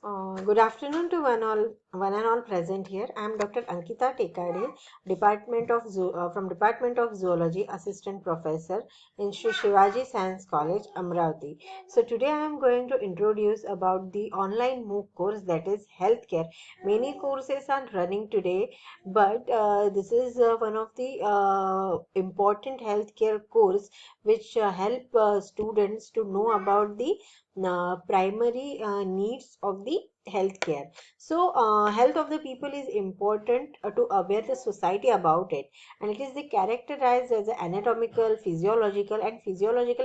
Good afternoon to one and all present here. I am Dr. Ankita Tekade, from Department of Zoology, Assistant Professor in Sri Shivaji Science College, Amravati. So today I am going to introduce about the online MOOC course, that is healthcare. Many courses are running today, but this is one of the important healthcare course which help students to know about the primary needs of the healthcare. So health of the people is important to aware the society about it, and it is the characterized as the anatomical, physiological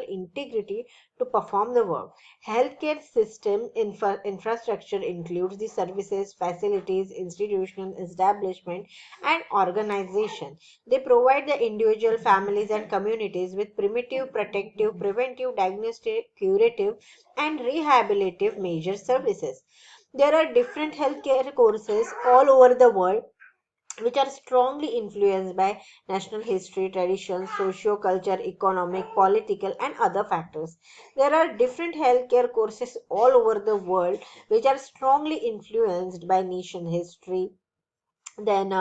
integrity to perform the work. Healthcare system infrastructure includes the services, facilities, institutional establishment, and organization. They provide the individual, families, and communities with primitive, protective, preventive, diagnostic, curative, and rehabilitative major services. There are different healthcare courses all over the world which are strongly influenced by national history, traditions, socio-culture, economic, political, and other factors. There are different healthcare courses all over the world which are strongly influenced by nation history, then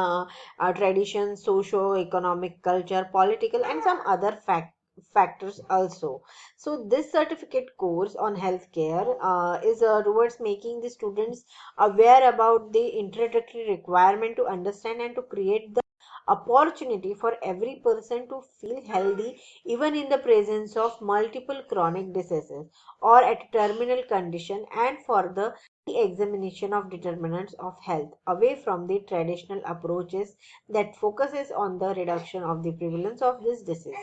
tradition, socio-economic, culture, political, and some other factors also. So this certificate course on healthcare is towards making the students aware about the introductory requirement to understand and to create the opportunity for every person to feel healthy even in the presence of multiple chronic diseases or at terminal condition, and for the examination of determinants of health away from the traditional approaches that focuses on the reduction of the prevalence of this disease.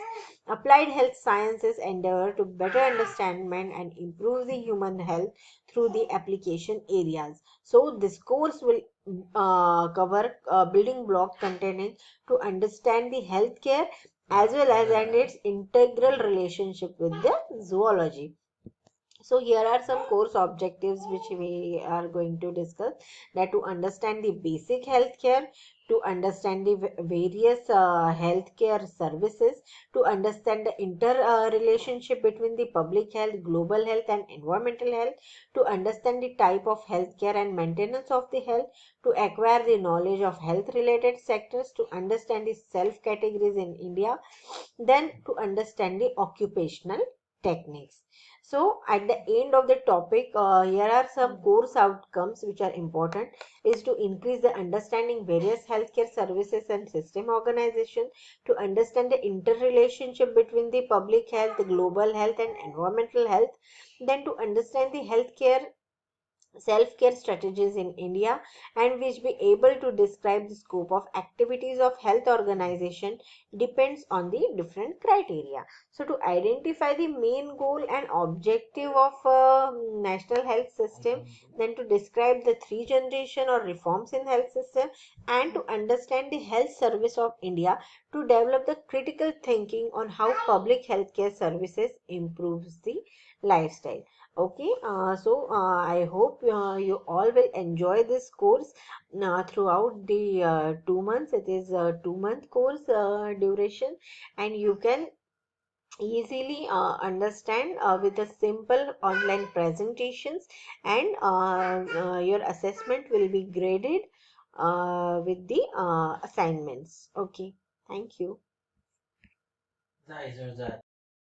Applied health sciences endeavor to better understand and improve the human health through the application areas. So this course will cover building block containing to understand the healthcare as well as and its integral relationship with the zoology. So here are some course objectives which we are going to discuss, that to understand the basic healthcare, to understand the various healthcare services, to understand the interrelationship between the public health, global health, and environmental health, to understand the type of healthcare and maintenance of the health, to acquire the knowledge of health related sectors, to understand the self categories in India, then to understand the occupational techniques. So at the end of the topic, here are some course outcomes which are important, is to increase the understanding various healthcare services and system organization, to understand the interrelationship between the public health, global health, and environmental health, then to understand the healthcare self-care strategies in India, and which be able to describe the scope of activities of health organization depends on the different criteria. So to identify the main goal and objective of national health system, then to describe the three generation or reforms in health system, and to understand the health service of India, to develop the critical thinking on how public healthcare services improves the lifestyle. Okay, I hope you all will enjoy this course throughout the 2 months. It is a 2 month course duration, and you can easily understand with the simple online presentations, and your assessment will be graded with the assignments. Okay, thank you.